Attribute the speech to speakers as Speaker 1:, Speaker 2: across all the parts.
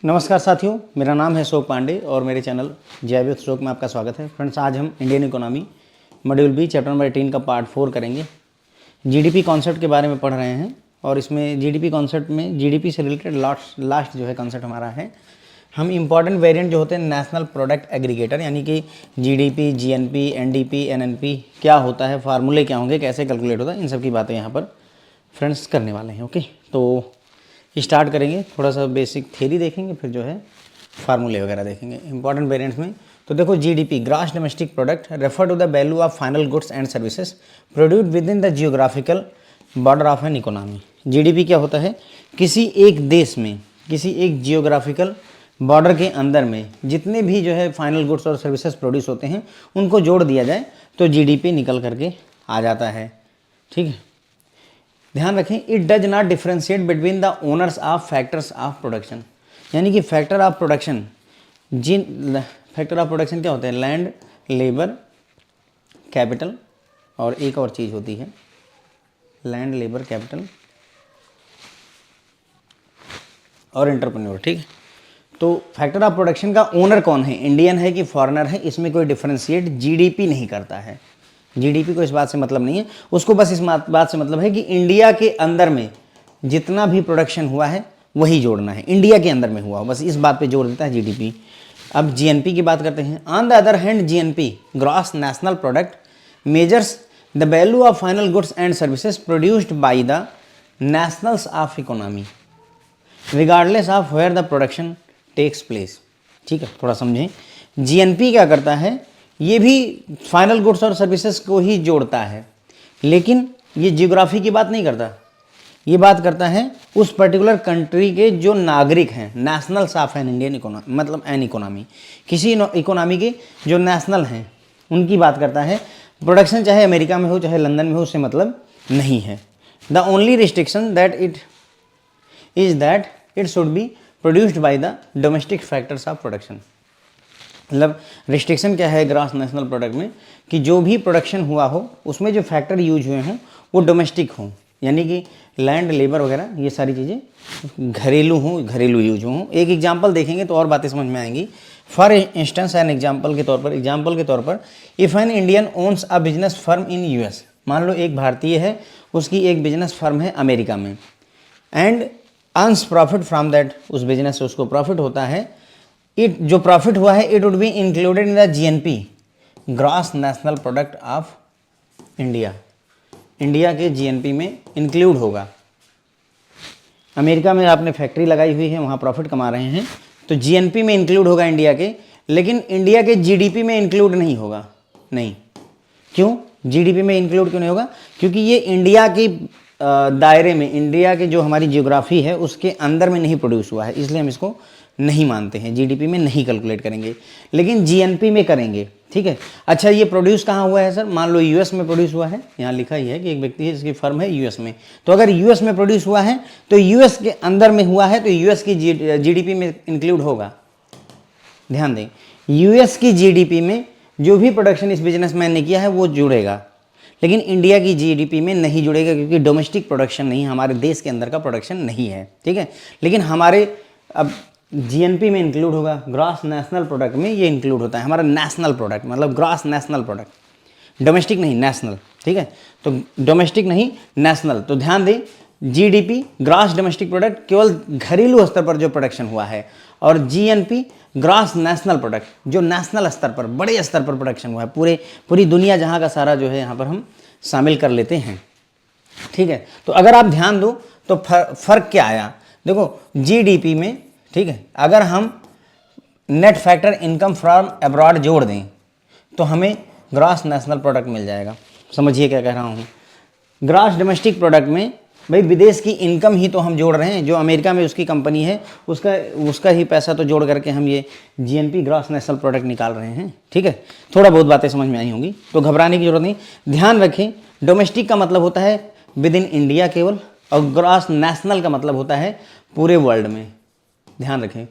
Speaker 1: नमस्कार साथियों, मेरा नाम है अशोक पांडे और मेरे चैनल जय विथ अशोक में आपका स्वागत है। फ्रेंड्स, आज हम Indian economy module B chapter number 18 का पार्ट 4 करेंगे। जीडीपी कॉन्सेप्ट के बारे में पढ़ रहे हैं और इसमें जीडीपी कॉन्सेप्ट में जीडीपी से रिलेटेड लास्ट जो है कॉन्सेप्ट हमारा है। हम इंपॉर्टेंट वेरिएंट जो होते हैं नेशनल प्रोडक्ट एग्रीगेटर, यानी कि जीडीपी, जीएनपी, एनडीपी, एनएनपी क्या होता है, फार्मूले क्या होंगे, कैसे कैलकुलेट होता है, इन सब की बातें यहाँ पर फ्रेंड्स करने वाले हैं। ओके, तो स्टार्ट करेंगे। थोड़ा सा बेसिक थ्योरी देखेंगे, फिर जो है फार्मूले वगैरह देखेंगे इंपॉर्टेंट वेरिएंट्स में। तो देखो, GDP gross domestic product refer to the value of final goods and services produced within the geographical border of an economy. GDP क्या होता है? किसी एक देश में, किसी एक जियोग्राफिकल बॉर्डर के अंदर में जितने भी जो है फाइनल गुड्स और सर्विसेज प्रोड्यूस होते हैं उनको जोड़ दिया जाए तो जीडीपी निकल करके आ जाता है। ठीक है, ध्यान रखें, it does not differentiate between the owners of factors of production, यानी कि फैक्टर ऑफ प्रोडक्शन, जिन फैक्टर ऑफ प्रोडक्शन क्या होते हैं? लैंड, लेबर, कैपिटल और एक और चीज़ होती है लैंड, लेबर, कैपिटल और एंटरप्रेन्योर। ठीक है, तो फैक्टर ऑफ प्रोडक्शन का ओनर कौन है, इंडियन है कि फॉरेनर है, इसमें कोई डिफ्रेंशिएट जीडीपी नहीं करता है। जीडीपी को इस बात से मतलब नहीं है, उसको बस इस बात से मतलब है कि इंडिया के अंदर में जितना भी प्रोडक्शन हुआ है वही जोड़ना है, इंडिया के अंदर में हुआ हो, बस इस बात पे जोड़ देता है जीडीपी। अब जीएनपी की बात करते हैं। On the other hand, GNP gross national product measures the value of final goods and services produced by the nationals of economy regardless of where the production takes place. ठीक है, थोड़ा समझें। GNP क्या करता है? ये भी फाइनल गुड्स और सर्विसेज को ही जोड़ता है, लेकिन ये जियोग्राफी की बात नहीं करता। ये बात करता है उस पर्टिकुलर कंट्री के जो नागरिक हैं, nationals of an Indian economy, मतलब एन इकोनॉमी, किसी इकोनॉमी के जो नेशनल हैं उनकी बात करता है। प्रोडक्शन चाहे अमेरिका में हो चाहे लंदन में हो, उससे मतलब नहीं है। The only restriction that it is that it should be produced by the domestic factors of production. मतलब रिस्ट्रिक्शन क्या है ग्रॉस नेशनल प्रोडक्ट में? कि जो भी प्रोडक्शन हुआ हो उसमें जो फैक्टर यूज हुए हों वो डोमेस्टिक हों, यानी कि लैंड, लेबर वगैरह ये सारी चीज़ें घरेलू हों, घरेलू यूज हों। एक एग्जांपल देखेंगे तो और बातें समझ में आएंगी। फॉर इंस्टेंस, एन एग्जांपल के तौर पर if an Indian owns a business firm in US, मान लो एक भारतीय है, उसकी एक बिजनेस फर्म है अमेरिका में, and earns profit from that, उस बिजनेस से उसको प्रॉफिट होता है, इट जो प्रॉफिट हुआ है it would be included in the GNP gross national product of India. India के जीएनपी में इंक्लूड होगा। अमेरिका में आपने फैक्ट्री लगाई हुई है, वहाँ प्रॉफिट कमा रहे हैं, तो जीएनपी में इंक्लूड होगा इंडिया के, लेकिन इंडिया के जीडीपी में इंक्लूड नहीं होगा। नहीं, क्यों जीडीपी में इंक्लूड क्यों नहीं होगा? क्योंकि ये इंडिया की दायरे में, इंडिया की जो हमारी जियोग्राफी है उसके अंदर में नहीं प्रोड्यूस हुआ है, इसलिए हम इसको नहीं मानते हैं, जीडीपी में नहीं कैलकुलेट करेंगे, लेकिन जीएनपी में करेंगे। ठीक है, अच्छा, ये प्रोड्यूस कहाँ हुआ है सर? मान लो यूएस में प्रोड्यूस हुआ है, यहाँ लिखा ही है कि एक व्यक्ति है जिसकी फर्म है यूएस में, तो अगर यूएस में प्रोड्यूस हुआ है तो यूएस के अंदर में हुआ है तो यूएस की जीडीपी में इंक्लूड होगा। ध्यान दें, यूएस की जीडीपी में जो भी प्रोडक्शन इस बिजनेसमैन ने किया है वो जुड़ेगा, लेकिन इंडिया की जीडीपी में नहीं जुड़ेगा, क्योंकि डोमेस्टिक प्रोडक्शन नहीं, हमारे देश के अंदर का प्रोडक्शन नहीं है। ठीक है, लेकिन हमारे अब जीएनपी में इंक्लूड होगा, ग्रॉस नेशनल प्रोडक्ट में ये इंक्लूड होता है हमारा नेशनल प्रोडक्ट, मतलब ग्रॉस नेशनल प्रोडक्ट, डोमेस्टिक नहीं, नेशनल। ठीक है, तो डोमेस्टिक नहीं, नेशनल। तो ध्यान दें, जीडीपी ग्रॉस डोमेस्टिक प्रोडक्ट केवल घरेलू स्तर पर जो प्रोडक्शन हुआ है, और जीएनपी ग्रॉस नेशनल प्रोडक्ट जो नेशनल स्तर पर, बड़े स्तर पर प्रोडक्शन हुआ है, पूरी दुनिया जहाँ का सारा जो है यहाँ पर हम शामिल कर लेते हैं। ठीक है, तो अगर आप ध्यान दो तो फर्क क्या आया? देखो, जीडीपी में, ठीक है, अगर हम net factor income from abroad जोड़ दें तो हमें ग्रॉस नेशनल प्रोडक्ट मिल जाएगा। समझिए क्या कह रहा हूँ। ग्रॉस डोमेस्टिक प्रोडक्ट में भाई विदेश की इनकम ही तो हम जोड़ रहे हैं, जो अमेरिका में उसकी कंपनी है उसका ही पैसा तो जोड़ करके हम ये जीएनपी ग्रॉस नेशनल प्रोडक्ट निकाल रहे हैं। ठीक है, थोड़ा बहुत बातें समझ में आई होंगी, तो घबराने की जरूरत नहीं। ध्यान रखें, डोमेस्टिक का मतलब होता है विद इन इंडिया केवल, और ग्रॉस नेशनल का मतलब होता है पूरे वर्ल्ड में। ध्यान रखें,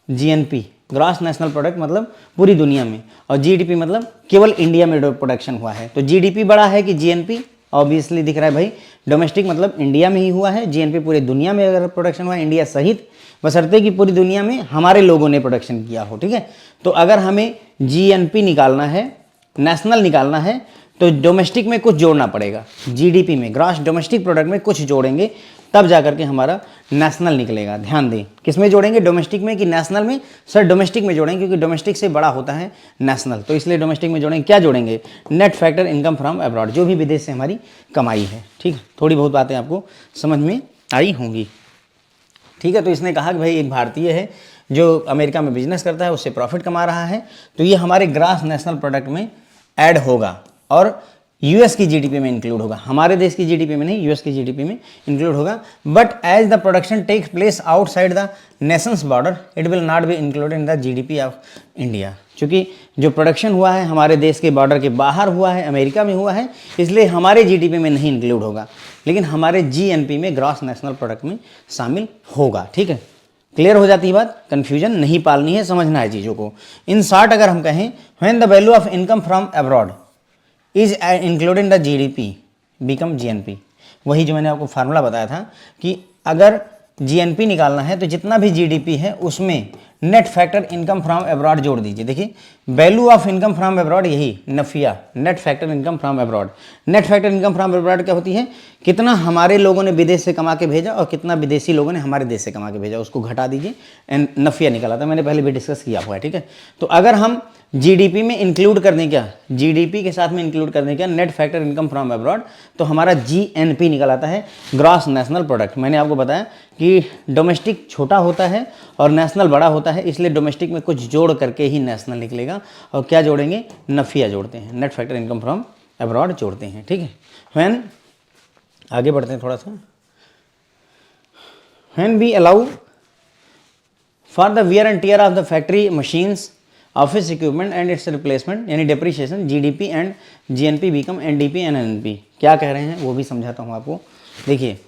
Speaker 1: जीएनपी ग्रॉस नेशनल प्रोडक्ट मतलब पूरी दुनिया में, और जीडीपी मतलब केवल इंडिया में प्रोडक्शन हुआ है। तो जीडीपी बड़ा है कि जीएनपी? ऑब्वियसली दिख रहा है भाई, डोमेस्टिक मतलब इंडिया में ही हुआ है, जीएनपी पूरी दुनिया में अगर प्रोडक्शन हुआ है, इंडिया सहित, बशर्ते कि पूरी दुनिया में हमारे लोगों ने प्रोडक्शन किया हो, ठीक है। तो अगर हमें जीएनपी निकालना है, नेशनल निकालना है, तो डोमेस्टिक में कुछ जोड़ना पड़ेगा, जीडीपी में, ग्रॉस डोमेस्टिक प्रोडक्ट में कुछ जोड़ेंगे, तब जाकर के हमारा नेशनल निकलेगा। ध्यान दें, किस में जोड़ेंगे, डोमेस्टिक में कि नेशनल में? सर डोमेस्टिक में जोड़ेंगे, क्योंकि डोमेस्टिक से बड़ा होता है नेशनल, तो इसलिए डोमेस्टिक में जोड़ेंगे। क्या जोड़ेंगे? Net factor income from abroad, जो भी विदेश से हमारी कमाई है, ठीक है। थोड़ी बहुत बातें आपको समझ में आई होंगी, ठीक है। तो इसने कहा कि भाई एक भारतीय है जो अमेरिका में बिजनेस करता है, उससे प्रॉफिट कमा रहा है, तो ये हमारे ग्रॉस नेशनल प्रोडक्ट में ऐड होगा और यूएस की जीडीपी में इंक्लूड होगा, हमारे देश की जीडीपी में नहीं, यूएस की जीडीपी में इंक्लूड होगा। But as the production takes place outside the nations border, it will not be included in the GDP of India. क्योंकि जो प्रोडक्शन हुआ है हमारे देश के बॉर्डर के बाहर हुआ है, अमेरिका में हुआ है, इसलिए हमारे जीडीपी में नहीं इंक्लूड होगा, लेकिन हमारे जीएनपी में, ग्रॉस नेशनल प्रोडक्ट में शामिल होगा, ठीक है। क्लियर हो जाती है बात, कंफ्यूजन नहीं पालनी है, समझना है चीज़ों को। इन शॉर्ट अगर हम कहें, when the value of income from abroad is including the GDP become GNP, वही जो मैंने आपको फार्मूला बताया था कि अगर जीएनपी निकालना है तो जितना भी जीडीपी है उसमें net factor income from abroad जोड़ दीजिए। देखिए value of income from abroad, यही NFIA, net factor income from abroad. Net factor income from abroad क्या होती है? कितना हमारे लोगों ने विदेश से कमा के भेजा और कितना विदेशी लोगों ने हमारे देश से कमा के भेजा, उसको घटा दीजिए, एंड नफिया निकाला था, मैंने पहले भी डिस्कस किया हुआ है, ठीक है। तो अगर हम जीडीपी में इंक्लूड कर दें, क्या जीडीपी के साथ में इंक्लूड कर दें क्या, net factor income from abroad, तो हमारा जीएनपी निकल आता है, ग्रॉस नेशनल प्रोडक्ट। मैंने आपको बताया कि डोमेस्टिक छोटा होता है और नेशनल बड़ा होता है, इसलिए डोमेस्टिक में कुछ जोड़ करके ही नेशनल निकलेगा। और क्या जोड़ेंगे? नफिया जोड़ते हैं, net factor income from abroad जोड़ते हैं, ठीक है। व्हेन, आगे बढ़ते हैं थोड़ा सा, when we allow for the wear and tear of the factory machines, office equipment and its replacement, यानी depreciation, GDP and GNP become NDP and NP. क्या कह रहे हैं वो भी समझाता हूँ आपको। देखिए,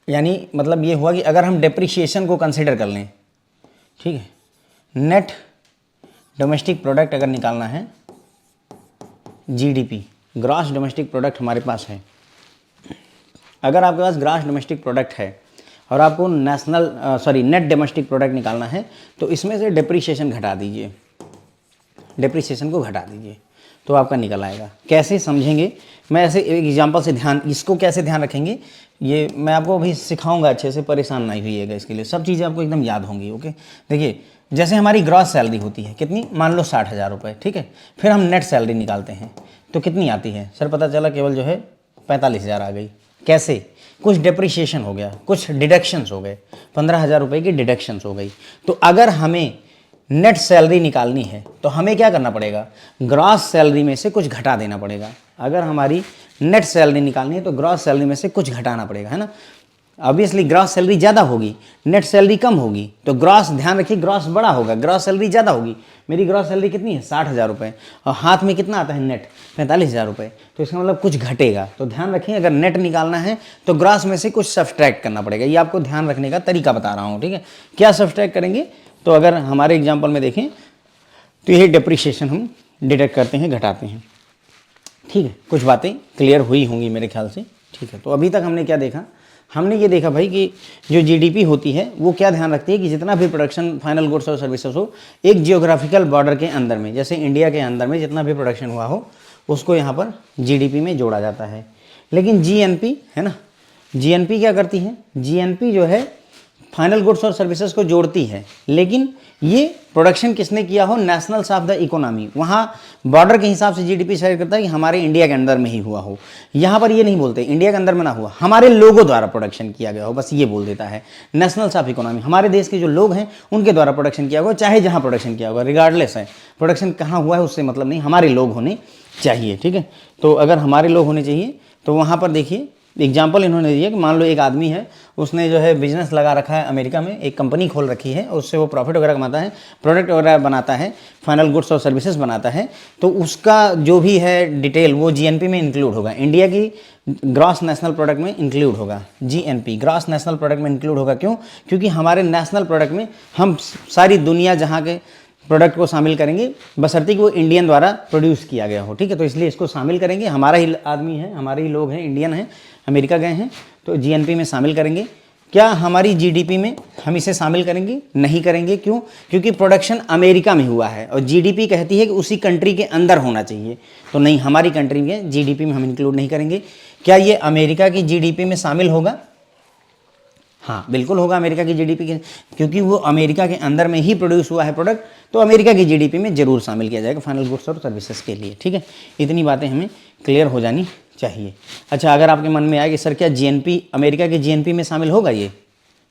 Speaker 1: यानी मतलब ये हुआ कि अगर हम डेप्रिशिएशन को कंसिडर कर लें, ठीक है, नेट डोमेस्टिक प्रोडक्ट अगर निकालना है, जीडीपी, ग्रॉस डोमेस्टिक प्रोडक्ट हमारे पास है, अगर आपके पास ग्रॉस डोमेस्टिक प्रोडक्ट है और आपको नेट डोमेस्टिक प्रोडक्ट निकालना है, तो इसमें से डेप्रिशिएशन घटा दीजिए, डेप्रिशिएशन को घटा दीजिए, तो आपका निकल आएगा। कैसे समझेंगे? मैं ऐसे एक एग्जांपल से इसको कैसे ध्यान रखेंगे ये मैं आपको अभी सिखाऊंगा अच्छे से, परेशान नहीं होइएगा इसके लिए, सब चीज़ें आपको एकदम याद होंगी, ओके। देखिए, जैसे हमारी ग्रॉस सैलरी होती है कितनी, मान लो 60,000 रुपये, ठीक है। फिर हम नेट सैलरी निकालते हैं तो कितनी आती है? सर पता चला केवल जो है 45,000 आ गई। कैसे? कुछ डेप्रिशिएशन हो गया, कुछ डिडक्शंस हो गए, 15,000 रुपये की डिडक्शंस हो गई। तो अगर हमें नेट सैलरी निकालनी है तो हमें क्या करना पड़ेगा? ग्रॉस सैलरी में से कुछ घटा देना पड़ेगा। अगर हमारी नेट सैलरी निकालनी है तो ग्रॉस सैलरी में से कुछ घटाना पड़ेगा, है ना। ऑब्वियसली ग्रॉस सैलरी ज़्यादा होगी, नेट सैलरी कम होगी, तो ग्रॉस, ध्यान रखिए, ग्रॉस बड़ा होगा, ग्रॉस सैलरी ज़्यादा होगी। मेरी ग्रॉस सैलरी कितनी है? 60,000 रुपये, और हाथ में कितना आता है नेट? 45,000 रुपये, तो इसका मतलब कुछ घटेगा। तो ध्यान रखिए, अगर नेट निकालना है तो ग्रॉस में से कुछ सब्सट्रैक्ट करना पड़ेगा। ये आपको ध्यान रखने का तरीका बता रहा हूँ, ठीक है। क्या सब्सट्रैक्ट करेंगे? तो अगर हमारे एग्जाम्पल में देखें तो यही डेप्रिशिएशन हम डिडक्ट करते हैं, घटाते हैं, ठीक है। कुछ बातें क्लियर हुई होंगी मेरे ख्याल से, ठीक है। तो अभी तक हमने क्या देखा? हमने ये देखा भाई कि जो जीडीपी होती है वो क्या ध्यान रखती है कि जितना भी प्रोडक्शन, फाइनल गुड्स और सर्विसेज हो, एक जियोग्राफिकल बॉर्डर के अंदर में, जैसे इंडिया के अंदर में जितना भी प्रोडक्शन हुआ हो उसको यहाँ पर जीडीपी में जोड़ा जाता है। लेकिन जीएनपी है ना, जीएनपी क्या करती है? जीएनपी जो है फाइनल गुड्स और सर्विसेज को जोड़ती है, लेकिन ये प्रोडक्शन किसने किया हो? नेशनल्स ऑफ द इकोनॉमी, वहाँ बॉर्डर के हिसाब से जीडीपी शेयर करता है कि हमारे इंडिया के अंदर में ही हुआ हो। यहाँ पर ये नहीं बोलते इंडिया के अंदर में ना हुआ, हमारे लोगों द्वारा प्रोडक्शन किया गया हो, बस ये बोल देता है। नेशनल्स ऑफ इकोनॉमी, हमारे देश के जो लोग हैं उनके द्वारा प्रोडक्शन किया हुआ, चाहे जहाँ प्रोडक्शन किया होगा, रिगार्डलेस है प्रोडक्शन कहाँ हुआ है उससे मतलब नहीं, हमारे लोग होने चाहिए, ठीक है। तो अगर हमारे लोग होने चाहिए तो वहाँ पर देखिए एग्जाम्पल इन्होंने दिया कि मान लो एक आदमी है, उसने जो है बिजनेस लगा रखा है अमेरिका में, एक कंपनी खोल रखी है, उससे वो प्रॉफिट वगैरह कमाता है, प्रोडक्ट वगैरह बनाता है, फाइनल गुड्स और सर्विसेज बनाता है, तो उसका जो भी है डिटेल वो जीएनपी में इंक्लूड होगा, इंडिया की ग्रॉस नेशनल प्रोडक्ट में इंक्लूड होगा। जीएनपी ग्रॉस नेशनल प्रोडक्ट में इंक्लूड होगा। क्यों? क्योंकि हमारे नेशनल प्रोडक्ट में हम सारी दुनिया जहाँ के प्रोडक्ट को शामिल करेंगे, बशर्ते कि वो इंडियन द्वारा प्रोड्यूस किया गया हो, ठीक है। तो इसलिए इसको शामिल करेंगे, हमारा ही आदमी है, हमारे ही लोग हैं, इंडियन हैं, अमेरिका गए हैं, तो जीएनपी में शामिल करेंगे। क्या हमारी जीडीपी में हम इसे शामिल करेंगे? नहीं करेंगे। क्यों? क्योंकि प्रोडक्शन अमेरिका में हुआ है और जीडीपी कहती है कि उसी कंट्री के अंदर होना चाहिए, तो नहीं, हमारी कंट्री में जीडीपी में हम इंक्लूड नहीं करेंगे। क्या ये अमेरिका की जीडीपी में शामिल होगा? हाँ, बिल्कुल होगा अमेरिका की जीडीपी के, क्योंकि वो अमेरिका के अंदर में ही प्रोड्यूस हुआ है प्रोडक्ट, तो अमेरिका की जीडीपी में जरूर शामिल किया जाएगा फाइनल गुड्स और सर्विसेज के लिए, ठीक है। इतनी बातें हमें क्लियर हो जानी चाहिए। अच्छा, अगर आपके मन में आए कि सर क्या जीएनपी अमेरिका के जीएनपी में शामिल होगा ये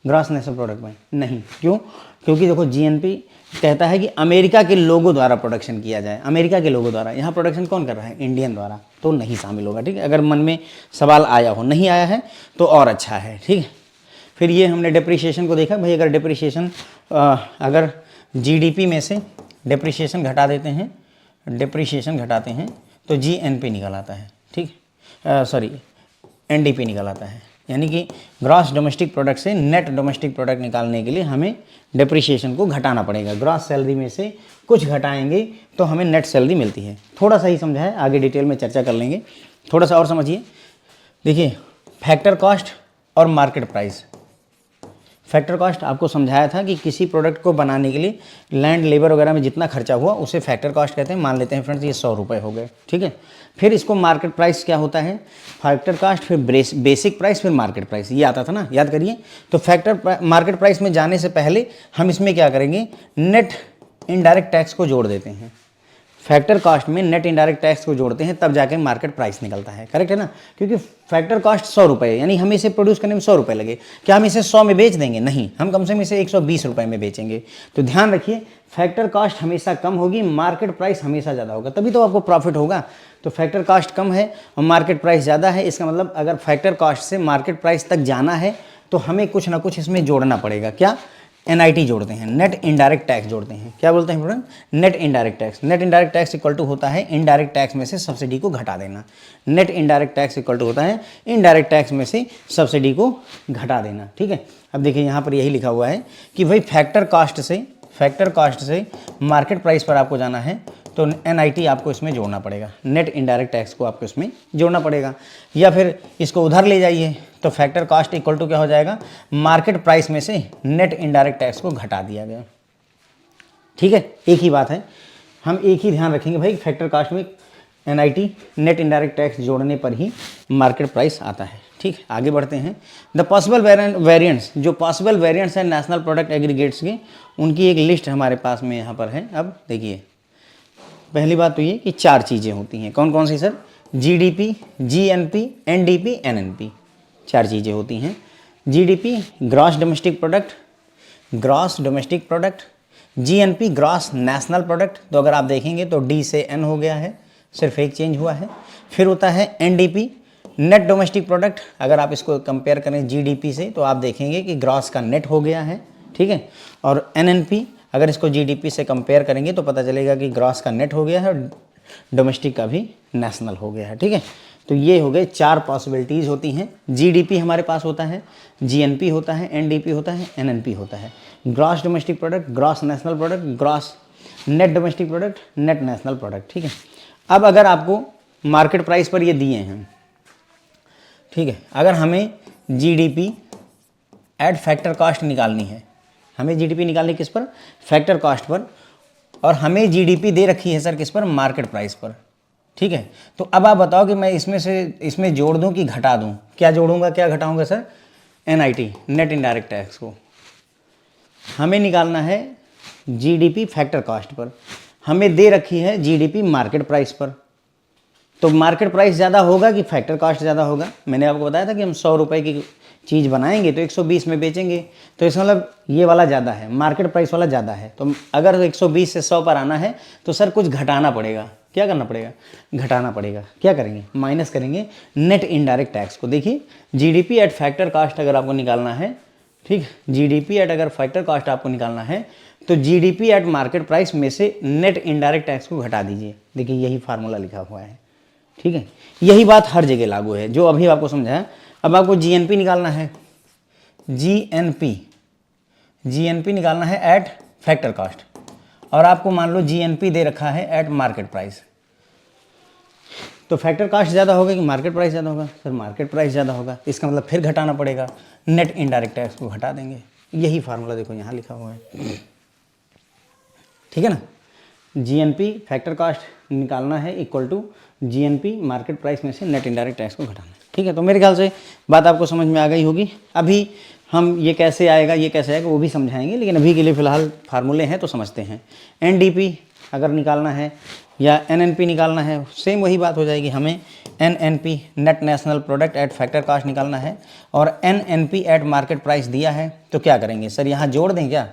Speaker 1: ग्रॉस नेशनल प्रोडक्ट में? नहीं। क्यों? क्योंकि देखो जीएनपी कहता है कि अमेरिका के लोगों द्वारा प्रोडक्शन किया जाए, अमेरिका के लोगों द्वारा। यहाँ प्रोडक्शन कौन कर रहा है? इंडियन द्वारा, तो नहीं शामिल होगा, ठीक है। अगर मन में सवाल आया हो, नहीं आया है तो और अच्छा है, ठीक है। फिर ये हमने डिप्रिशिएशन को देखा भाई, अगर डिप्रिशिएशन अगर जीडीपी में से डिप्रिशिएशन घटा देते हैं, डिप्रिशिएशन घटाते हैं तो जीएनपी निकल आता है, ठीक, सॉरी एनडीपी निकल आता है। यानी कि ग्रॉस डोमेस्टिक प्रोडक्ट से नेट डोमेस्टिक प्रोडक्ट निकालने के लिए हमें डिप्रिशिएशन को घटाना पड़ेगा। ग्रॉस सैलरी में से कुछ घटाएंगे तो हमें नेट सैलरी मिलती है। थोड़ा सा ही समझा है, आगे डिटेल में चर्चा कर लेंगे, थोड़ा सा और समझिए। देखिए, फैक्टर कॉस्ट और मार्केट प्राइस। फैक्टर कॉस्ट आपको समझाया था कि किसी प्रोडक्ट को बनाने के लिए लैंड, लेबर वगैरह में जितना खर्चा हुआ उसे फैक्टर कॉस्ट कहते हैं। मान लेते हैं फ्रेंड्स ये 100 रुपये हो गए, ठीक है। फिर इसको मार्केट प्राइस क्या होता है? फैक्टर कॉस्ट, फिर बेसिक प्राइस, फिर मार्केट प्राइस, ये आता था ना, याद करिए। तो मार्केट प्राइस में जाने से पहले हम इसमें क्या करेंगे? नेट इनडायरेक्ट टैक्स को जोड़ देते हैं। फैक्टर कॉस्ट में नेट इनडायरेक्ट टैक्स को जोड़ते हैं, तब जाके मार्केट प्राइस निकलता है, करेक्ट है ना। क्योंकि फैक्टर कॉस्ट 100 रुपये, यानी हमें इसे प्रोड्यूस करने में 100 रुपये लगे, क्या हम इसे 100 में बेच देंगे? नहीं, हम कम से कम इसे 120 रुपये में बेचेंगे। तो ध्यान रखिए, फैक्टर कॉस्ट हमेशा कम होगी, मार्केट प्राइस हमेशा ज़्यादा होगा, तभी तो आपको प्रॉफिट होगा। तो फैक्टर कॉस्ट कम है और मार्केट प्राइस ज़्यादा है, इसका मतलब अगर फैक्टर कॉस्ट से मार्केट प्राइस तक जाना है तो हमें कुछ ना कुछ इसमें जोड़ना पड़ेगा। क्या? एनआईटी जोड़ते हैं, नेट इनडायरेक्ट टैक्स जोड़ते हैं। क्या बोलते हैं friend? Net indirect tax. Net indirect tax equal to होता है इनडायरेक्ट टैक्स में से सब्सिडी को घटा देना। Net indirect tax equal to होता है इनडायरेक्ट टैक्स में से सब्सिडी को घटा देना, ठीक है। अब देखिए यहाँ पर यही लिखा हुआ है कि भाई फैक्टर कॉस्ट से मार्केट प्राइस पर आपको जाना है तो एनआईटी आपको इसमें जोड़ना पड़ेगा, नेट इनडायरेक्ट टैक्स को आपको इसमें जोड़ना पड़ेगा। या फिर इसको उधर ले जाइए तो फैक्टर कॉस्ट इक्वल टू क्या हो जाएगा? मार्केट प्राइस में से नेट इनडायरेक्ट टैक्स को घटा दिया गया, ठीक है। एक ही बात है, हम एक ही ध्यान रखेंगे भाई, फैक्टर कॉस्ट में एनआईटी नेट इनडायरेक्ट टैक्स जोड़ने पर ही मार्केट प्राइस आता है, ठीक। आगे बढ़ते हैं। द पॉसिबल वेरिएंट्स, जो पॉसिबल वेरिएंट्स हैं नेशनल प्रोडक्ट एग्रीगेट्स के, उनकी एक लिस्ट हमारे पास में यहाँ पर है। अब देखिए, पहली बात तो ये कि 4 चीज़ें होती हैं। कौन कौन सी sir? GDP, GNP, NDP, NNP, 4 चीज़ें होती हैं। GDP gross domestic product, GNP gross national product, तो अगर आप देखेंगे तो डी से एन हो गया है, सिर्फ एक चेंज हुआ है। फिर होता है एनडीपी नेट डोमेस्टिक प्रोडक्ट, अगर आप इसको कंपेयर करें जीडीपी से तो आप देखेंगे कि ग्रॉस का नेट हो गया है, ठीक है। और एनएनपी अगर इसको जीडीपी से कंपेयर करेंगे तो पता चलेगा कि ग्रॉस का नेट हो गया है और डोमेस्टिक का भी नेशनल हो गया है, ठीक है। तो ये हो गए 4 पॉसिबिलिटीज़ होती हैं। जीडीपी हमारे पास होता है, जीएनपी होता है, एनडीपी होता है, एनएनपी होता है। Gross domestic product, gross national product, gross net domestic product, net national product, ठीक है। अब अगर आपको मार्केट प्राइस पर ये दिए हैं, ठीक है, अगर हमें जीडीपी एट फैक्टर कॉस्ट निकालनी है, हमें जीडीपी निकालनी किस पर? फैक्टर कॉस्ट पर, और हमें जीडीपी दे रखी है सर किस पर? मार्केट प्राइस पर, ठीक है। तो अब आप बताओ कि मैं इसमें जोड़ दूं कि घटा दूं? क्या जोड़ूंगा क्या घटाऊंगा sir? NIT net indirect tax को हमें निकालना है जीडीपी फैक्टर कॉस्ट पर, हमें दे रखी है जीडीपी मार्केट प्राइस पर। तो मार्केट प्राइस ज़्यादा होगा कि फैक्टर कॉस्ट ज़्यादा होगा? मैंने आपको बताया था कि हम 100 रुपये की चीज़ बनाएंगे तो 120 में बेचेंगे, तो इसका मतलब ये वाला ज़्यादा है, मार्केट प्राइस वाला ज़्यादा है। तो अगर 120 से 100 पर आना है तो सर कुछ घटाना पड़ेगा। क्या करना पड़ेगा? घटाना पड़ेगा। क्या करेंगे? माइनस करेंगे नेट इनडायरेक्ट टैक्स को। देखिए, जीडीपी एट फैक्टर कॉस्ट अगर आपको निकालना है, ठीक, जीडीपी एट अगर फैक्टर कॉस्ट आपको निकालना है तो जीडीपी एट मार्केट प्राइस में से नेट इनडायरेक्ट टैक्स को घटा दीजिए। देखिए, यही फार्मूला लिखा हुआ है, ठीक है। यही बात हर जगह लागू है जो अभी आपको समझाया। अब आपको जीएनपी निकालना है, जीएनपी निकालना है एट फैक्टर कॉस्ट, और आपको मान लो जीएनपी दे रखा है एट मार्केट प्राइस, तो फैक्टर कॉस्ट ज़्यादा होगा कि मार्केट प्राइस ज़्यादा होगा? सर मार्केट प्राइस ज़्यादा होगा, इसका मतलब फिर घटाना पड़ेगा, नेट इनडायरेक्ट टैक्स को घटा देंगे। यही फार्मूला देखो यहाँ लिखा हुआ है, ठीक है ना। जीएनपी फैक्टर कॉस्ट निकालना है equal to GNP market price में से नेट इनडायरेक्ट टैक्स को घटाना है, ठीक है। तो मेरे ख्याल से बात आपको समझ में आ गई होगी। अभी हम ये कैसे आएगा वो भी समझाएंगे, लेकिन अभी के लिए फ़िलहाल फार्मूले हैं तो समझते हैं। एनडीपी अगर निकालना है या एनएनपी निकालना है, सेम वही बात हो जाएगी। हमें NNP net national product at factor cost निकालना है और एनएनपी एट मार्केट प्राइस दिया है, तो क्या करेंगे सर, यहाँ जोड़ दें क्या?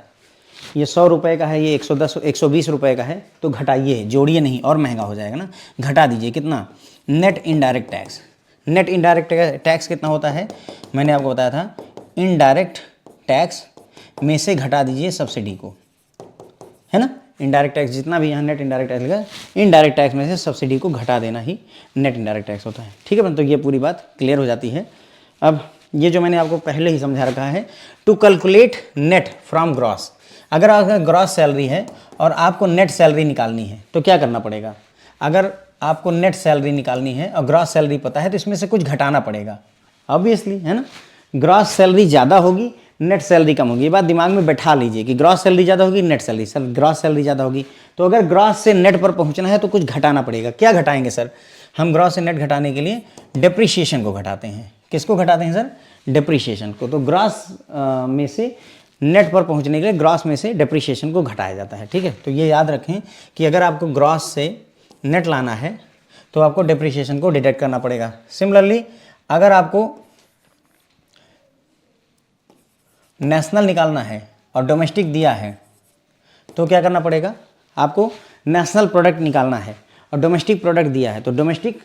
Speaker 1: ये 100 रुपये का है, ये 110 120 रुपये का है, तो घटाइए, जोड़िए नहीं, और महंगा हो जाएगा ना। घटा दीजिए कितना? Net indirect tax. Net indirect tax कितना होता है, मैंने आपको बताया था, इनडायरेक्ट टैक्स में से घटा दीजिए सब्सिडी को, है ना। इनडायरेक्ट टैक्स जितना भी यहाँ नेट इनडायरेक्ट टैक्स लिखा है, इनडायरेक्ट टैक्स में से सब्सिडी को घटा देना ही नेट इनडायरेक्ट टैक्स होता है, ठीक है। तो ये पूरी बात क्लियर हो जाती है। अब ये जो मैंने आपको पहले ही समझा रखा है, to calculate net from gross, अगर आपका ग्रॉस सैलरी है और आपको नेट सैलरी निकालनी है तो क्या करना पड़ेगा? अगर आपको नेट सैलरी निकालनी है और ग्रॉस सैलरी पता है तो इसमें से कुछ घटाना पड़ेगा, ऑब्वियसली, है ना। ग्रॉस सैलरी ज़्यादा होगी, नेट सैलरी कम होगी। ये बात दिमाग में बैठा लीजिए कि ग्रॉस सैलरी ज़्यादा होगी, net salary, sir gross salary ज़्यादा होगी, तो अगर ग्रॉस से नेट पर पहुंचना है तो कुछ घटाना पड़ेगा। क्या घटाएंगे सर? हम ग्रॉस से नेट घटाने के लिए डेप्रिशिएशन को घटाते हैं। किसको घटाते हैं सर? डेप्रिशिएशन को। तो ग्रॉस में से नेट पर पहुंचने के लिए ग्रॉस में से डेप्रिशिएशन को घटाया जाता है, ठीक है। तो ये याद रखें कि अगर आपको ग्रॉस से नेट लाना है तो आपको डेप्रिशिएशन को डिडक्ट करना पड़ेगा। सिमिलरली अगर आपको नेशनल निकालना है और डोमेस्टिक दिया है तो क्या करना पड़ेगा? आपको नेशनल प्रोडक्ट निकालना है और डोमेस्टिक प्रोडक्ट दिया है, तो डोमेस्टिक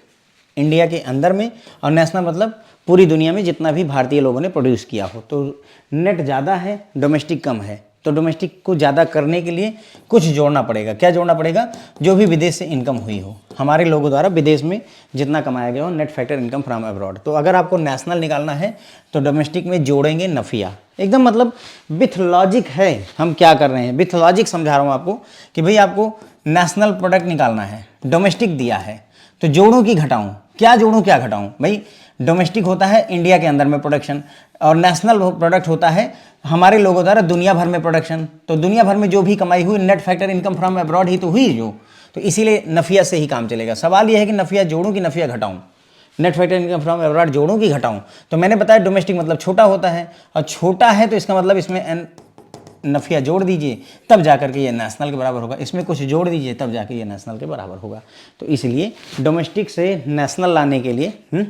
Speaker 1: इंडिया के अंदर में और नेशनल मतलब पूरी दुनिया में जितना भी भारतीय लोगों ने प्रोड्यूस किया हो। तो नेट ज़्यादा है, डोमेस्टिक कम है, तो डोमेस्टिक को ज़्यादा करने के लिए कुछ जोड़ना पड़ेगा। क्या जोड़ना पड़ेगा? जो भी विदेश से इनकम हुई हो, हमारे लोगों द्वारा विदेश में जितना कमाया गया हो, net factor income from abroad. तो अगर आपको नेशनल निकालना है तो डोमेस्टिक में जोड़ेंगे नफिया। एकदम मतलब विथ लॉजिक है हम क्या कर रहे हैं, विथ लॉजिक समझा रहा हूँ आपको कि भाई आपको नेशनल प्रोडक्ट निकालना है, डोमेस्टिक दिया है, तो जोड़ूँ कि घटाऊँ? क्या जोड़ूँ क्या घटाऊँ? भाई डोमेस्टिक होता है इंडिया के अंदर में प्रोडक्शन और नेशनल प्रोडक्ट होता है हमारे लोगों द्वारा दुनिया भर में प्रोडक्शन। तो दुनिया भर में जो भी कमाई हुई net factor income from abroad ही तो हुई जो, तो इसीलिए नफिया से ही काम चलेगा। सवाल यह है कि नफिया जोड़ूं कि नफिया घटाऊं, net factor income from abroad जोड़ूं कि घटाऊं। तो मैंने बताया डोमेस्टिक मतलब छोटा होता है और छोटा है तो इसका मतलब इसमें नफिया जोड़ दीजिए तब जाकर के ये नेशनल के बराबर होगा, इसमें कुछ जोड़ दीजिए तब जाकर ये नेशनल के बराबर होगा। तो इसलिए डोमेस्टिक से नेशनल लाने के लिए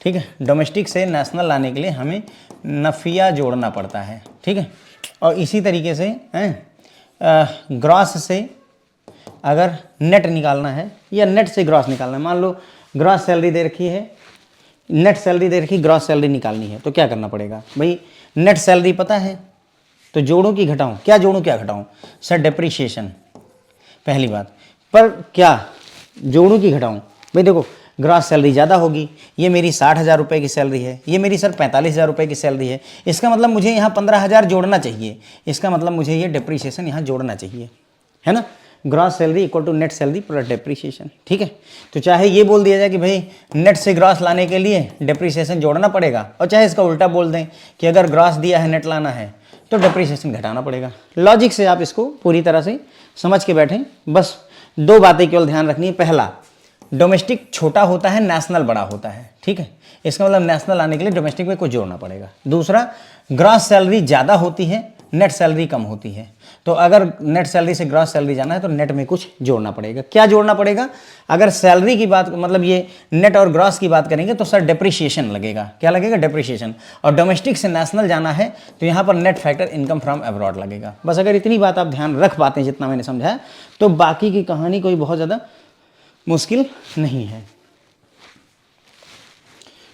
Speaker 1: ठीक है, डोमेस्टिक से नेशनल लाने के लिए हमें नफिया जोड़ना पड़ता है, ठीक है। और इसी तरीके से ग्रॉस से अगर नेट निकालना है या नेट से ग्रॉस निकालना है, मान लो ग्रॉस सैलरी दे रखी है, नेट सैलरी दे रखी, ग्रॉस सैलरी निकालनी है, तो क्या करना पड़ेगा? भाई नेट सैलरी पता है तो जोड़ूं कि घटाऊं? क्या जोड़ूं क्या घटाऊं? सर डेप्रिशिएशन पहली बात, पर क्या जोड़ूं कि घटाऊं? भाई देखो ग्रॉस सैलरी ज़्यादा होगी, ये मेरी 60,000 रुपये की सैलरी है, ये मेरी सर 45,000 रुपये की सैलरी है, इसका मतलब मुझे यहाँ 15,000 जोड़ना चाहिए, इसका मतलब मुझे ये डेप्रिशिएशन यहाँ जोड़ना चाहिए, है ना। Gross salary equal to net salary plus depreciation, ठीक है। तो चाहे ये बोल दिया जाए कि भाई नेट से ग्रॉस लाने के लिए डेप्रिशिएशन जोड़ना पड़ेगा, और चाहे इसका उल्टा बोल दें कि अगर ग्रॉस दिया है नेट लाना है तो डेप्रिशिएशन घटाना पड़ेगा। लॉजिक से आप इसको पूरी तरह से समझ के बैठें। बस दो बातें केवल ध्यान रखनी है। पहला, डोमेस्टिक छोटा होता है, नेशनल बड़ा होता है, ठीक है। इसका मतलब नेशनल आने के लिए डोमेस्टिक में कुछ जोड़ना पड़ेगा। दूसरा, ग्रॉस सैलरी ज़्यादा होती है, नेट सैलरी कम होती है, तो अगर नेट सैलरी से ग्रॉस सैलरी जाना है तो नेट में कुछ जोड़ना पड़ेगा। क्या जोड़ना पड़ेगा? अगर सैलरी की बात मतलब ये नेट और ग्रॉस की बात करेंगे तो सर डेप्रिशिएशन लगेगा। क्या लगेगा? डेप्रिशिएशन। और डोमेस्टिक से नेशनल जाना है तो यहाँ पर net factor income from abroad लगेगा। बस अगर इतनी बात आप ध्यान रख पाते हैं जितना मैंने समझाया, तो बाकी की कहानी कोई बहुत ज़्यादा मुश्किल नहीं है,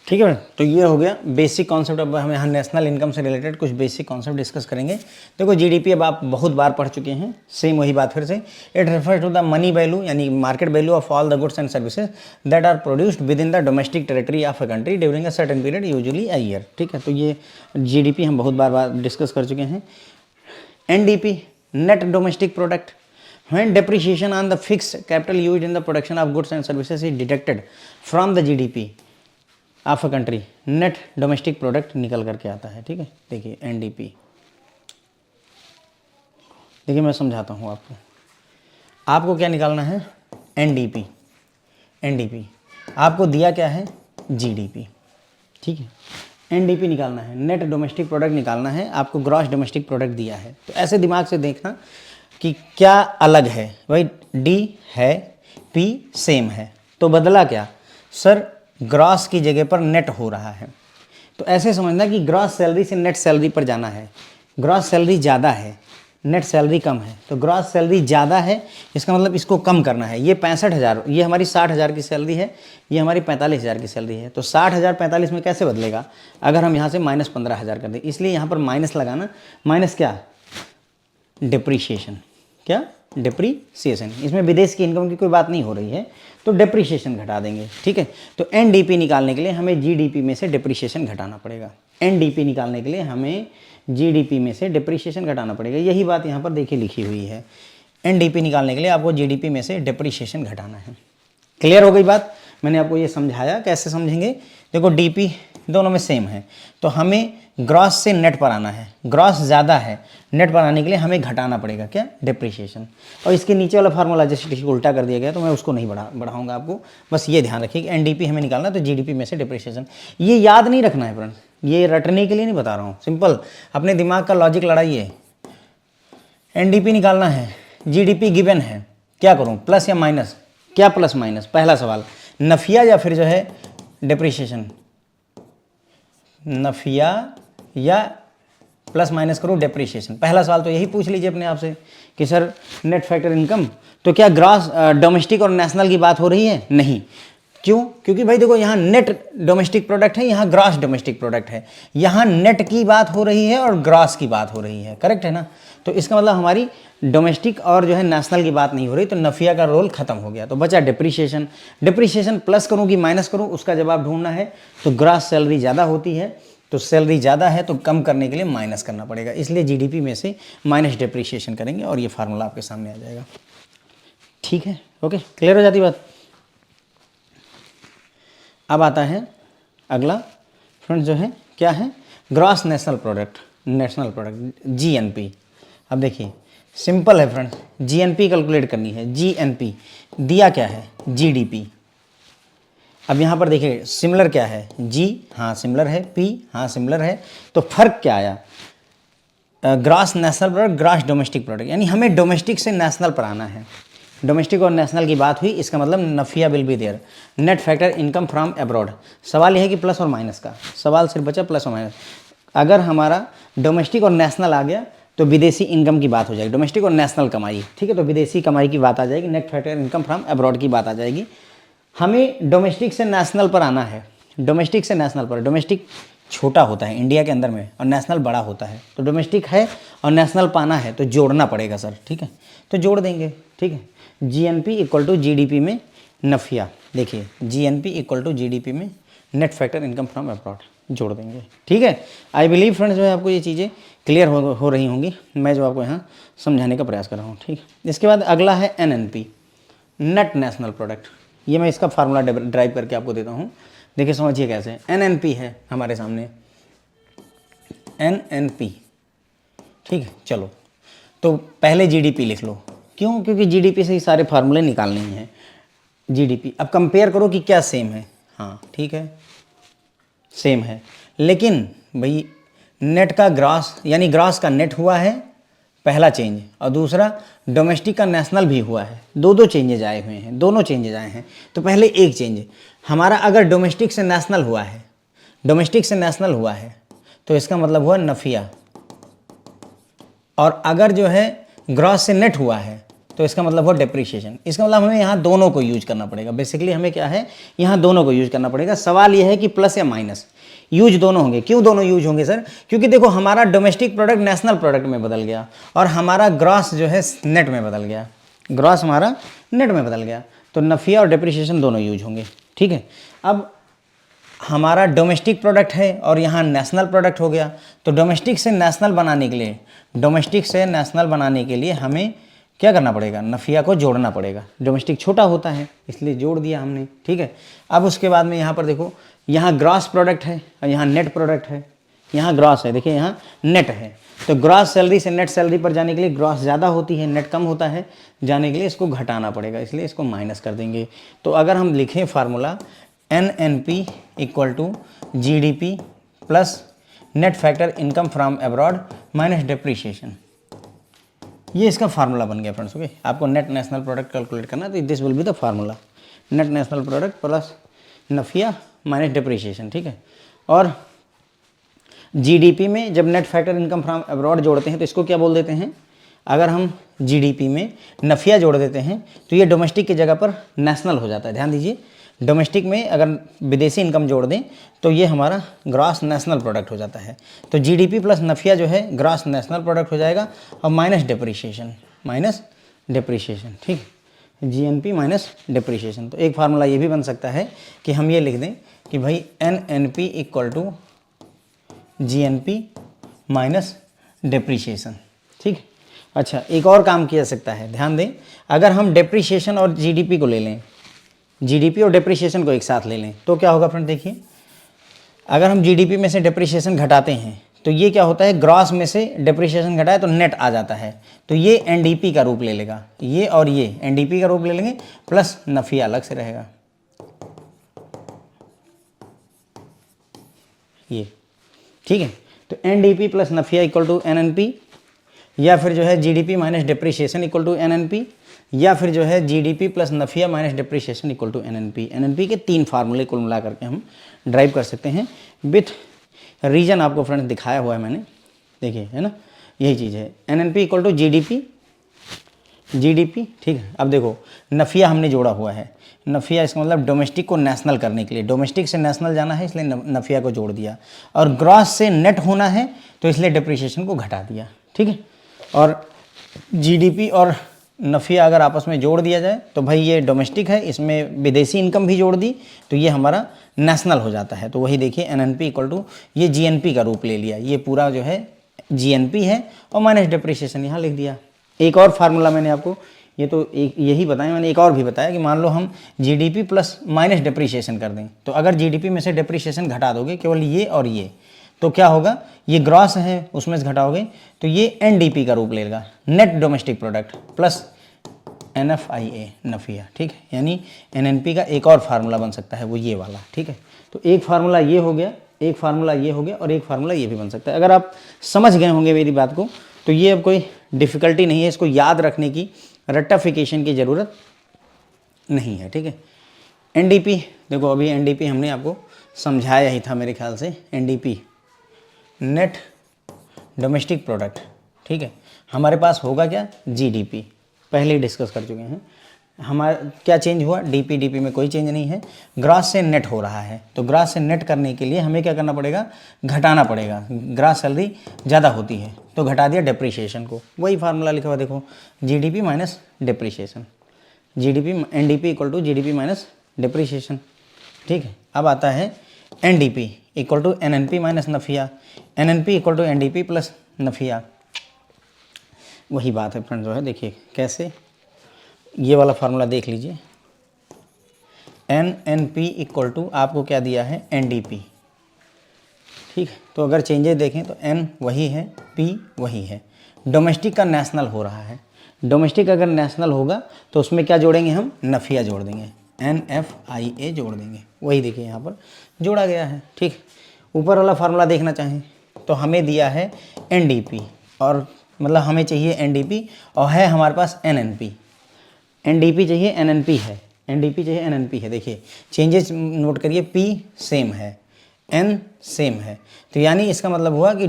Speaker 1: ठीक है। तो ये हो गया बेसिक कॉन्सेप्ट। अब हम यहाँ नेशनल इनकम से रिलेटेड कुछ बेसिक कॉन्सेप्ट डिस्कस करेंगे। देखो जीडीपी अब आप बहुत बार पढ़ चुके हैं, सेम वही बात फिर से। It refers to the money value यानी market value of all the goods and services that are produced within the domestic territory of a country during a certain period usually a year, ठीक है। तो ये GDP हम बहुत बार discuss कर चुके हैं। NDP net domestic product, When depreciation on the fixed capital used in the production of goods and services is deducted from the GDP of a country, net domestic product निकल करके आता है। ठीक है, देखिए एनडीपी, देखिए मैं समझाता हूँ आपको। आपको क्या निकालना है? एनडीपी। एनडीपी आपको दिया क्या है? जीडीपी। ठीक है, एनडीपी निकालना है, नेट डोमेस्टिक प्रोडक्ट निकालना है, आपको ग्रॉस डोमेस्टिक प्रोडक्ट दिया है। तो ऐसे दिमाग से देखना कि क्या अलग है भाई, डी है, पी सेम है, तो बदला क्या सर? ग्रॉस की जगह पर नेट हो रहा है। तो ऐसे समझना कि ग्रॉस सैलरी से नेट सैलरी पर जाना है। ग्रॉस सैलरी ज़्यादा है, नेट सैलरी कम है, तो ग्रॉस सैलरी ज़्यादा है, इसका मतलब इसको कम करना है। ये 65,000, ये हमारी 60,000 की सैलरी है, ये हमारी 45,000 की सैलरी है। तो 60,000 45 में कैसे बदलेगा? अगर हम यहाँ से -15,000 कर दें, इसलिए यहाँ पर माइनस लगाना। माइनस क्या? डिप्रीशिएशन। क्या? डिप्रीशिएशन। इसमें विदेश की इनकम की कोई बात नहीं हो रही है, तो डिप्रीशिएशन घटा देंगे। ठीक है, तो एनडीपी निकालने के लिए हमें जीडीपी में से डिप्रीशिएशन घटाना पड़ेगा। एनडीपी निकालने के लिए हमें जीडीपी में से डिप्रीशिएशन घटाना पड़ेगा। यही बात यहाँ पर देखिए लिखी हुई है। एनडीपी निकालने के लिए आपको जीडीपी में से डिप्रीशिएशन घटाना है। क्लियर हो गई बात? मैंने आपको ये समझाया, कैसे समझेंगे। देखो डीपी दोनों में सेम है, तो हमें ग्रॉस से नेट पर आना है। ग्रॉस ज़्यादा है, नेट पर आने के लिए हमें घटाना पड़ेगा क्या? डिप्रीशिएशन। और इसके नीचे वाला फार्मूला जैसे उल्टा कर दिया गया, तो मैं उसको नहीं बढ़ाऊंगा आपको। बस ये ध्यान रखिए कि एनडीपी हमें निकालना है, तो जीडीपी में से डिप्रीशिएशन। ये याद नहीं रखना है फ्रेंड्स, ये रटने के लिए नहीं बता रहा हूँ, सिंपल अपने दिमाग का लॉजिक लड़ाइए। एनडीपी निकालना है, जीडीपी गिवन है, क्या करूँ? प्लस या माइनस? क्या प्लस माइनस? पहला सवाल, नफिया या फिर जो है डिप्रीशिएशन? नफिया या प्लस माइनस करो डिप्रीशिएशन। पहला सवाल तो यही पूछ लीजिए अपने आप से कि सर नेट फैक्टर इनकम, तो क्या ग्रॉस डोमेस्टिक और नेशनल की बात हो रही है? नहीं। क्यों? क्योंकि भाई देखो यहाँ नेट डोमेस्टिक प्रोडक्ट है, यहाँ ग्रॉस डोमेस्टिक प्रोडक्ट है। यहाँ नेट की बात हो रही है और ग्रॉस की बात हो रही है, करेक्ट है ना? तो इसका मतलब हमारी डोमेस्टिक और जो है नेशनल की बात नहीं हो रही, तो नफिया का रोल खत्म हो गया। तो बचा डिप्रीशिएशन। डिप्रीशिएशन प्लस करूँ कि माइनस करूँ, उसका जवाब ढूंढना है। तो ग्रॉस सैलरी ज़्यादा होती है, तो सैलरी ज़्यादा है, तो कम करने के लिए माइनस करना पड़ेगा, इसलिए जीडीपी में से माइनस डिप्रीशिएशन करेंगे और ये फार्मूला आपके सामने आ जाएगा। ठीक है, ओके, क्लियर हो जाती बात। अब आता है अगला फ्रेंड्स, जो है क्या है? Gross national product, national product, GNP. अब देखिए सिंपल है फ्रेंड्स, जीएनपी कैलकुलेट करनी है। जीएनपी दिया क्या है? जीडीपी। अब यहाँ पर देखिए सिमिलर क्या है? जी हाँ सिमिलर है, पी हाँ सिमिलर है, तो फर्क क्या आया? Gross national product, gross domestic product, यानी हमें डोमेस्टिक से नेशनल पर आना है। डोमेस्टिक और नेशनल की बात हुई, इसका मतलब NFIA will be there. Net factor income from abroad. सवाल यह है कि प्लस और माइनस का, सवाल सिर्फ बचा प्लस और माइनस। अगर हमारा डोमेस्टिक और नेशनल आ गया तो विदेशी इनकम की बात हो जाएगी, डोमेस्टिक और नेशनल कमाई। ठीक है, तो विदेशी कमाई की बात आ जाएगी, net factor income from abroad की बात आ जाएगी। हमें डोमेस्टिक से नेशनल पर आना है। डोमेस्टिक से नेशनल पर, डोमेस्टिक छोटा होता है इंडिया के अंदर में और नेशनल बड़ा होता है, तो डोमेस्टिक है और नेशनल पाना है तो जोड़ना पड़ेगा सर। ठीक है, तो जोड़ देंगे। ठीक है, जीएनपी इक्वल टू जीडीपी में नफिया। देखिए जीएनपी इक्वल टू जीडीपी में net factor income from abroad, जोड़ देंगे। ठीक है, आई बिलीव फ्रेंड्स जो है आपको ये चीज़ें क्लियर हो रही होंगी, मैं जो आपको यहाँ समझाने का प्रयास कर रहा हूँ। ठीक, इसके बाद अगला है एनएनपी, नेट नेशनल प्रोडक्ट। ये मैं इसका फार्मूला ड्राइव करके आपको देता हूँ, देखिए समझिए कैसे। एनएनपी है हमारे सामने, एनएनपी। ठीक है, चलो तो पहले जीडीपी लिख लो। क्यों? क्योंकि जीडीपी से ही सारे फार्मूले निकालने ही हैं। जीडीपी अब कंपेयर करो कि क्या सेम है। हाँ ठीक है, सेम है, लेकिन भाई नेट का ग्रॉस, यानी ग्रॉस का नेट हुआ है पहला चेंज, और दूसरा डोमेस्टिक का नेशनल भी हुआ है। दो चेंजेज आए हुए हैं, दोनों चेंजेज आए हैं। तो पहले एक चेंज हमारा अगर डोमेस्टिक से नेशनल हुआ है, डोमेस्टिक से नेशनल हुआ है, तो इसका मतलब हुआ नफिया। और अगर जो है ग्रॉस से नेट हुआ है तो इसका मतलब हुआ डिप्रीशिएशन। इसका मतलब हमें यहाँ दोनों को यूज करना पड़ेगा। बेसिकली हमें क्या है, यहाँ दोनों को यूज करना पड़ेगा। सवाल यह है कि प्लस या माइनस, यूज दोनों होंगे। क्यों दोनों यूज होंगे सर? क्योंकि देखो हमारा डोमेस्टिक प्रोडक्ट नेशनल प्रोडक्ट में बदल गया और हमारा ग्रॉस जो है नेट में बदल गया, ग्रॉस हमारा नेट में बदल गया, तो नफिया और डिप्रीशिएशन दोनों यूज होंगे। ठीक है, अब हमारा डोमेस्टिक प्रोडक्ट है और यहाँ नेशनल प्रोडक्ट हो गया, तो डोमेस्टिक से नेशनल बनाने के लिए, डोमेस्टिक से नेशनल बनाने के लिए हमें क्या करना पड़ेगा, नफिया को जोड़ना पड़ेगा। डोमेस्टिक छोटा होता है इसलिए जोड़ दिया हमने, ठीक है। अब उसके बाद में यहाँ पर देखो, यहाँ ग्रॉस प्रोडक्ट है और यहाँ नेट प्रोडक्ट है। यहाँ ग्रॉस है, देखिए यहाँ नेट है। तो ग्रॉस सैलरी से नेट सैलरी पर जाने के लिए ग्रॉस ज़्यादा होती है, नेट कम होता है, जाने के लिए इसको घटाना पड़ेगा, इसलिए इसको माइनस कर देंगे। तो अगर हम लिखें formula NNP equal to GDP plus net factor income from abroad minus depreciation, ये इसका फार्मूला बन गया फ्रेंड्स। ओके, आपको नेट नेशनल प्रोडक्ट कैलकुलेट करना है तो this will be the formula, net national product plus NFIA minus depreciation, ठीक है। और GDP में जब net factor income from abroad जोड़ते हैं तो इसको क्या बोल देते हैं, अगर हम GDP में नफिया जोड़ देते हैं तो ये डोमेस्टिक की जगह पर नेशनल हो जाता है। ध्यान दीजिए, डोमेस्टिक में अगर विदेशी इनकम जोड़ दें तो ये हमारा ग्रॉस नेशनल प्रोडक्ट हो जाता है। तो GDP प्लस नफिया जो है ग्रॉस नेशनल प्रोडक्ट हो जाएगा और माइनस डिप्रिशिएशन, ठीक है, GNP माइनस डिप्रिशिएशन। तो एक फार्मूला ये भी बन सकता है कि हम ये लिख दें कि भाई NNP equal to GNP minus depreciation, ठीक है। अच्छा, एक और काम किया जा सकता है, ध्यान दें, अगर हम डिप्रिशिएशन और GDP को ले लें, GDP और डिप्रिशिएशन को एक साथ ले लें तो क्या होगा फ्रेंड, देखिए अगर हम GDP में से डिप्रिशिएशन घटाते हैं तो ये क्या होता है, ग्रॉस में से डिप्रिशिएशन घटाए तो नेट आ जाता है, तो ये NDP का रूप ले लेगा, ये और ये NDP का रूप ले लेंगे, प्लस नफिया अलग से रहेगा, ये, ठीक है। तो NDP plus NFIA equal to NNP, या फिर जो है GDP minus depreciation equal to NNP, या फिर जो है GDP plus NFIA minus depreciation equal to NNP के 3 फार्मूले कुल मिला करके हम ड्राइव कर सकते हैं। विथ रीजन आपको फ्रेंड्स दिखाया हुआ है मैंने, देखिए, है ना, यही चीज़ है। NNP इक्वल टू GDP, ठीक है। अब देखो, नफिया हमने जोड़ा हुआ है, नफिया इसका मतलब डोमेस्टिक को नेशनल करने के लिए, डोमेस्टिक से नेशनल जाना है इसलिए नफिया को जोड़ दिया, और ग्रॉस से नेट होना है तो इसलिए डिप्रिशिएशन को घटा दिया, ठीक है। और GDP और नफिया अगर आपस में जोड़ दिया जाए तो भाई ये डोमेस्टिक है, इसमें विदेशी इनकम भी जोड़ दी तो ये हमारा नेशनल हो जाता है। तो वही देखिए NNP इक्वल टू, ये GNP का रूप ले लिया, ये पूरा जो है GNP है और माइनस डिप्रिशिएशन यहाँ लिख दिया। एक और फार्मूला मैंने आपको, ये तो एक यही बताया, मैंने एक और भी बताया कि मान लो हम GDP प्लस माइनस डिप्रिशिएशन कर दें, तो अगर GDP में से डिप्रिशिएशन घटा दोगे केवल ये और ये, तो क्या होगा, ये ग्रॉस है उसमें से घटाओगे तो ये NDP का रूप लेगा, net domestic product plus NFIA Nafiya, ठीक है। यानी NNP का एक और फार्मूला बन सकता है, वो ये वाला, ठीक है। तो एक फार्मूला ये हो गया, एक फार्मूला ये हो गया और एक फार्मूला ये भी बन सकता है। अगर आप समझ गए होंगे मेरी बात को तो ये अब कोई डिफ़िकल्टी नहीं है, इसको याद रखने की, रट्टाफिकेशन की ज़रूरत नहीं है, ठीक है। NDP देखो, अभी NDP हमने आपको समझाया ही था मेरे ख्याल से, NDP नेट डोमेस्टिक प्रोडक्ट, ठीक है। हमारे पास होगा क्या, GDP, पहले ही डिस्कस कर चुके हैं। हमारा क्या चेंज हुआ, DP में कोई चेंज नहीं है, ग्रॉस से नेट हो रहा है, तो ग्रॉस से नेट करने के लिए हमें क्या करना पड़ेगा, घटाना पड़ेगा, ग्रॉस सैलरी ज़्यादा होती है तो घटा दिया डिप्रिशिएशन को, वही फार्मूला लिखा हुआ देखो, GDP minus depreciation, NDP equal to GDP minus depreciation, ठीक है। अब आता है NDP equal to NNP minus नफिया, NNP equal to NDP plus नफिया, वही बात है फ्रेंड, जो है देखिए कैसे, ये वाला फार्मूला देख लीजिए, NNP इक्वल टू आपको क्या दिया है, NDP, ठीक है। तो अगर चेंजेस देखें तो N वही है, P वही है, डोमेस्टिक का नेशनल हो रहा है, डोमेस्टिक अगर नेशनल होगा तो उसमें क्या जोड़ेंगे हम, नफिया जोड़ देंगे, NFIA जोड़ देंगे, वही देखिए यहाँ पर जोड़ा गया है, ठीक। ऊपर वाला फार्मूला देखना चाहें तो हमें दिया है NDP, और मतलब हमें चाहिए NDP और है हमारे पास NNP, NDP चाहिए NNP है, NDP चाहिए NNP है, देखिए चेंजेस नोट करिए, P सेम है, N सेम है, तो यानी इसका मतलब हुआ कि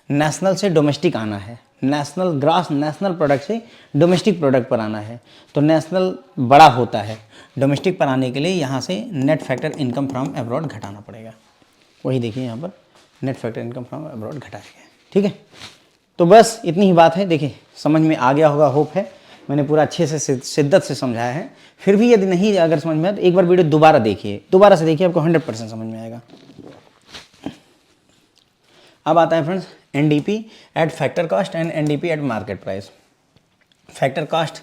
Speaker 1: नेशनल से डोमेस्टिक आना है, नेशनल ग्रॉस नेशनल प्रोडक्ट से डोमेस्टिक प्रोडक्ट पर आना है, तो नेशनल बड़ा होता है, डोमेस्टिक पर आने के लिए यहाँ से net factor income from abroad घटाना पड़ेगा, वही देखिए यहाँ पर net factor income from abroad घटाया गया, ठीक है। तो बस इतनी ही बात है, देखिए समझ में आ गया होगा, होप है मैंने पूरा अच्छे से शिद्दत से समझाया है। फिर भी यदि नहीं अगर समझ में आए तो एक बार वीडियो दोबारा देखिए, दोबारा से देखिए, आपको 100% समझ में आएगा। अब आता है friends NDP at factor cost and NDP at market price. Factor cost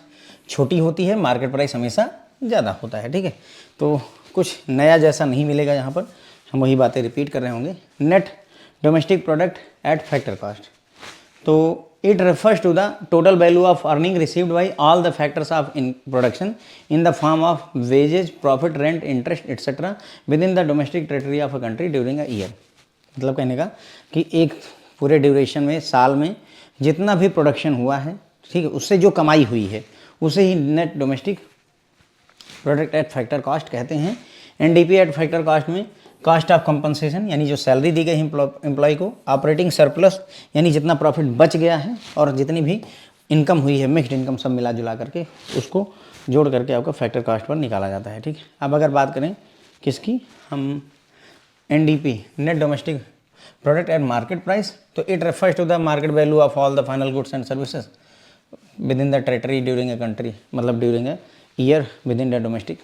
Speaker 1: छोटी होती है, मार्केट प्राइस हमेशा ज़्यादा होता है, ठीक है। तो कुछ नया जैसा नहीं मिलेगा यहाँ पर, हम वही बातें रिपीट कर रहे होंगे। Net domestic product at factor cost, तो it refers to the total value of earning received by all the factors of in production in the form of wages, profit, rent, interest etc. within the domestic territory of a country during a year। मतलब कहने का कि एक पूरे duration में, साल में जितना भी प्रोडक्शन हुआ है, ठीक है, उससे जो कमाई हुई है उसे ही net domestic product at factor cost कहते हैं। एनडीपी एट फैक्टर कॉस्ट में कॉस्ट ऑफ कंपनसेशन यानी जो सैलरी दी गई एम्प्लॉय को, ऑपरेटिंग सरप्लस यानी जितना प्रॉफिट बच गया है और जितनी भी इनकम हुई है, मिक्स्ड इनकम सब मिला जुला करके उसको जोड़ करके आपका फैक्टर कॉस्ट पर निकाला जाता है, ठीक है। अब अगर बात करें किसकी, हम NDP net domestic product at market price, तो it refers to the market value of all the final goods and services within the territory during a country, मतलब during a year within the domestic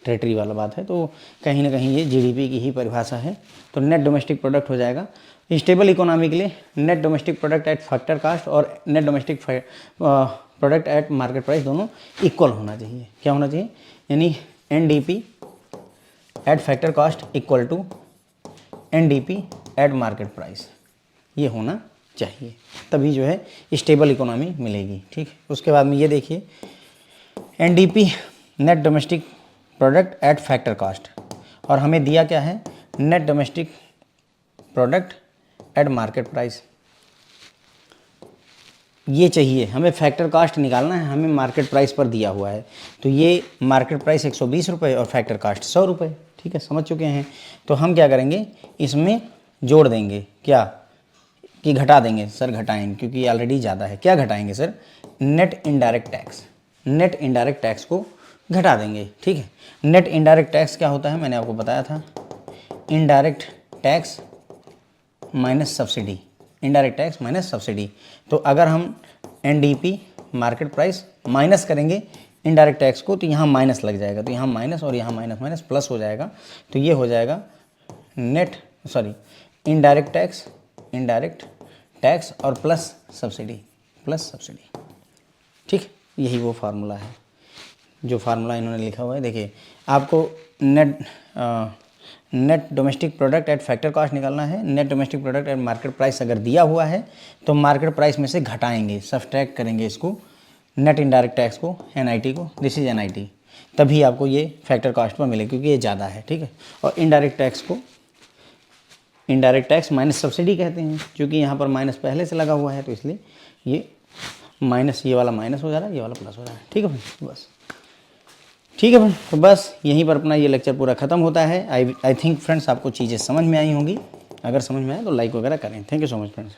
Speaker 1: territory वाला बात है। तो कहीं ना कहीं ये जीडीपी की ही परिभाषा है। तो नेट डोमेस्टिक प्रोडक्ट हो जाएगा। स्टेबल इकोनॉमी के लिए net domestic product at factor cost और net domestic product at market price दोनों इक्वल होना चाहिए। क्या होना चाहिए, यानी NDP at factor cost equal to NDP at market price, ये होना चाहिए, तभी जो है स्टेबल इकोनॉमी मिलेगी, ठीक। उसके बाद में ये देखिए NDP net domestic product at factor cost, और हमें दिया क्या है, net domestic product at market price. ये चाहिए हमें, फैक्टर कास्ट निकालना है, हमें मार्केट प्राइस पर दिया हुआ है। तो ये मार्केट प्राइस 120 रुपये और फैक्टर कास्ट 100 रुपये, ठीक है, समझ चुके हैं। तो हम क्या करेंगे, इसमें जोड़ देंगे, क्या कि घटा देंगे, सर घटाएंगे क्योंकि ये ऑलरेडी ज़्यादा है। क्या घटाएंगे sir, net indirect tax, net indirect tax को घटा देंगे, ठीक है। नेट इनडायरेक्ट टैक्स क्या होता है, मैंने आपको बताया था, indirect tax minus subsidy, indirect tax minus subsidy. तो अगर हम एनडीपी मार्केट प्राइस माइनस करेंगे इनडायरेक्ट टैक्स को, तो यहाँ माइनस लग जाएगा, तो यहाँ माइनस और यहाँ माइनस माइनस प्लस हो जाएगा। तो ये हो जाएगा इनडायरेक्ट टैक्स और प्लस सब्सिडी, ठीक। यही वो फार्मूला है जो फार्मूला इन्होंने लिखा हुआ है। देखिए आपको net domestic product at factor cost निकालना है। Net domestic product at market price अगर दिया हुआ है तो मार्केट प्राइस में से घटाएंगे, सब्सट्रैक्ट करेंगे इसको, नेट इनडायरेक्ट टैक्स को, एनआईटी को, दिस इज एनआईटी, तभी आपको ये फैक्टर कॉस्ट पर मिले क्योंकि ये ज़्यादा है, ठीक है। और इनडायरेक्ट टैक्स को इनडायरेक्ट टैक्स माइनस सब्सिडी कहते हैं, क्योंकि यहाँ पर माइनस पहले से लगा हुआ है, तो इसलिए ये माइनस, ये वाला माइनस हो जा रहा है, ये वाला प्लस हो जा रहा है, ठीक है भाई। बस ठीक है भाई, तो बस यहीं पर अपना ये लेक्चर पूरा ख़त्म होता है। आई थिंक फ्रेंड्स आपको चीज़ें समझ में आई होंगी, अगर समझ में आए तो लाइक वगैरह करें। Thank you so much friends.